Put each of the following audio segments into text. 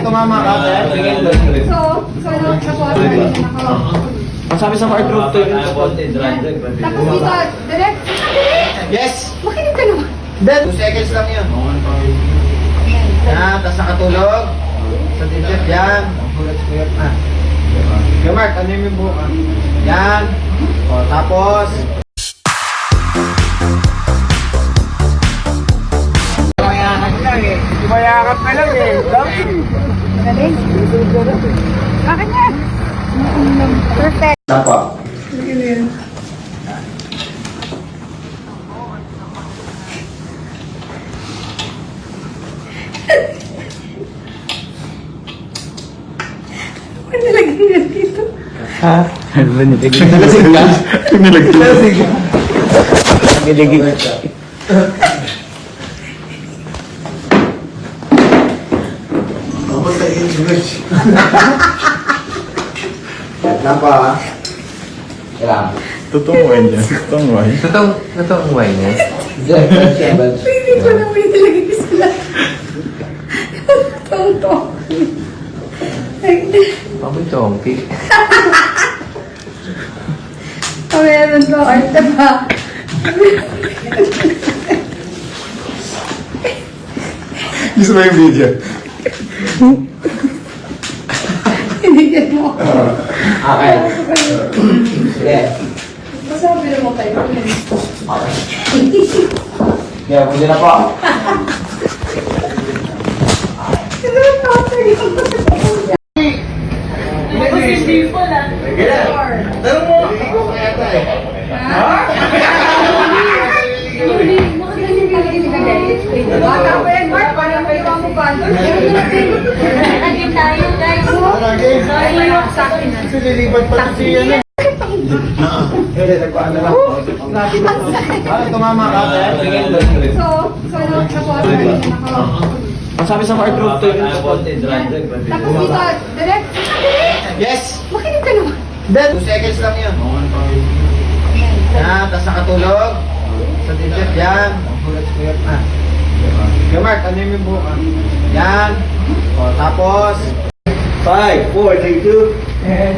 Tumama ka, ang sabi sa heart roof to yun. Tapos dito, direct. Yes! Makinig ka naman. 2 seconds lang yun. Yan, tapos nakatulog. Sa digit, yan. Hulat-hulat na. Okay, Mark, ano yung buka? Yan. O, tapos. Mayakap ka lang eh. Galing. Bakit yan? Perfect. Tapa. Ano nilagay niya dito? Ha? Ano ba nilagay? Nalasing ka? Nalasing ka? Nilagay ka. Tapa. Kailangan. Totoong wine yan. Totoong wine. Totoong wine yan? Hindi ko na may nilagay sila. Tonto. Pamoy tongki. Meron ko, arte pa. Gusto mo yung video? Hinigyan mo. Okay. Sige. Masabi naman kayo. Kaya, pwede na po. Ito na pa yun. Hindi po na. Tanong mo. Hindi ko kaya tayo. Bata pa yan, Mark. Parang kayo ang mabalo. Naging tayo, guys. Sorry, sa akin na. Lilipat pa si yan. Pwede, nagpaan na lang. Tumama ka. So, Ang sabi sa heart roof to yun. tapos dito, direct. Yes! Makinig ka naman. 2 seconds lang yun. Yan, tapos nakatulog. Sa digit, yan. Hulat-hulat na. Okay, Mark, ano yung buka? Yan. O, tapos. 5, 4, 3, 2, and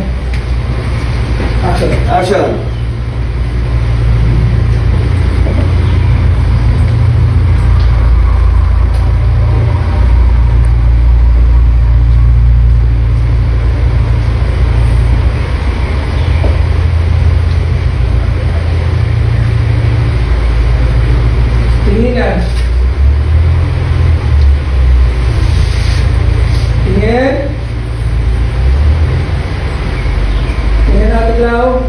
action. Tinginan. Tingin. Tingin natin daw.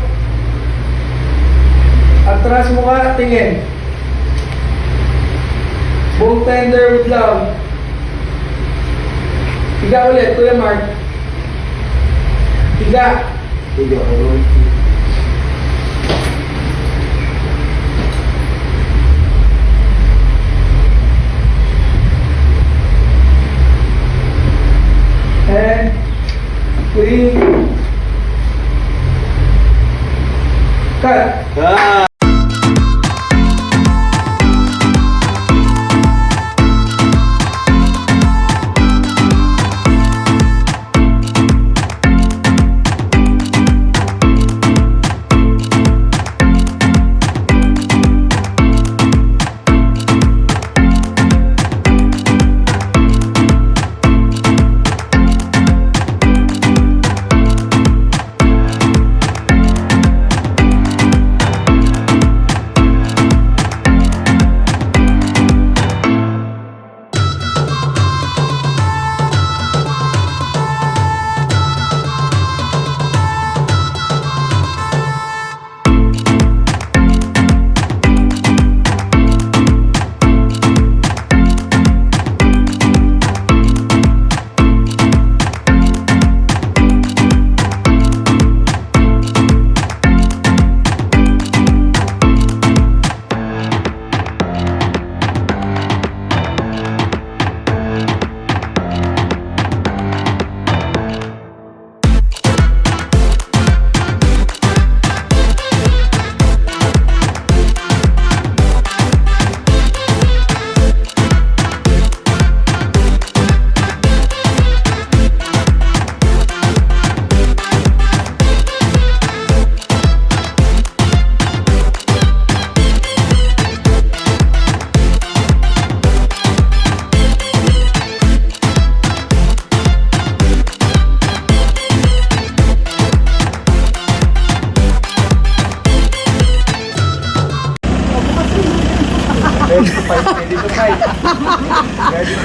Atras mo ka, tingin. Buong tender with love. Tiga ulit, Kuya Mark. Tiga. Tiga. And 3. Cut.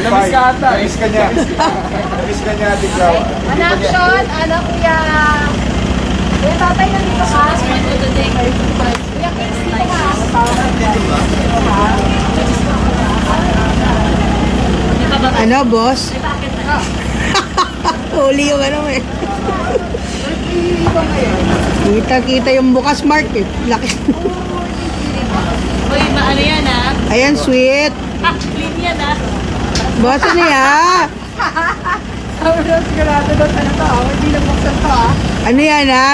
Namiss ka ata. Namiss ka niya. Namiss ka niya, Ate Clau. Action, ano kuya? Kuya tatay nandito ka. Kuya Kings, dito ka. Ano, boss? Huli yung ano eh. Kita-kita yung bukas, Mark eh. Laki. Uy, ano yan ah? Ayan, sweet. Clean yan ah. Boss, ano yan? Ako na sigurado doon ano to ah. Hindi lang buksan to ah. Ano yan, ha?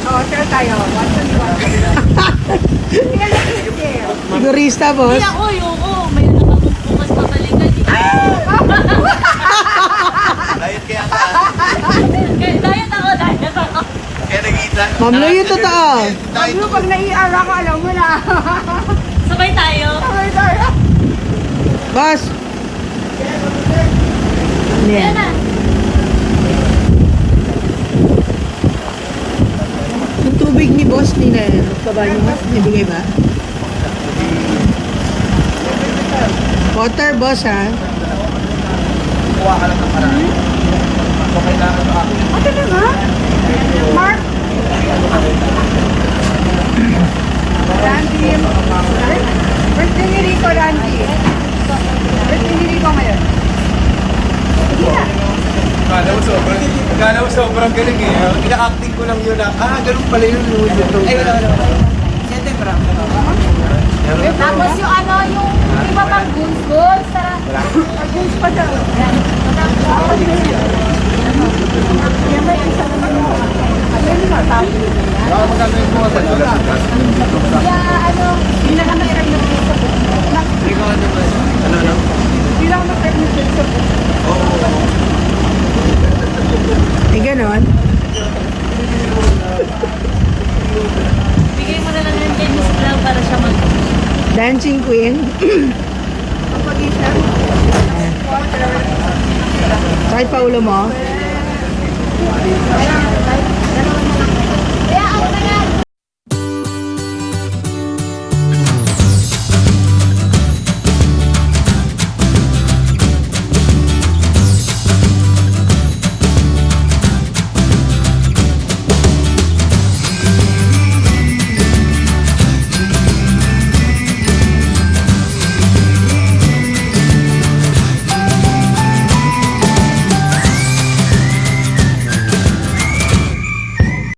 Oo, share tayo. What's on you? Tingnan na share. Sigurista, boss. Ako, ayoko. May nakapagpukas pa balikan. Diet kaya ka. Diet ako. Kaya nag-iita. Ma'am Lo, yung totoo. Sabi mo, pag naiara ka, alam mo na. Sabay tayo. Sabay tayo. Boss. Ano yan? Yan na. Yung tubig ni boss, baba niyo, boss. Nibigay ba? Water, boss, ha? Kuha ka lang ng paraan. So, kailangan mo ako. Ate na nga. Mark. Randy. Birthday ni Rico, Randy. Birthday ni Rico ngayon. Sige na. Kala mo sobrang galing eh. Ina-acting ko lang yun na, ganun pala yun. Ay, wala. Tapos yung ano, yung iba pang goons. Tara. Pag-guns pa siya. Baka magagawin ko sa lulas. Hindi na kami rin na Hindi lang mag-technical sa Eh, ganon. Bigay mo na lang yung Dennis lang para siya mag... Dancing Queen. pag-isip. Kahit pa ulo mo. Kaya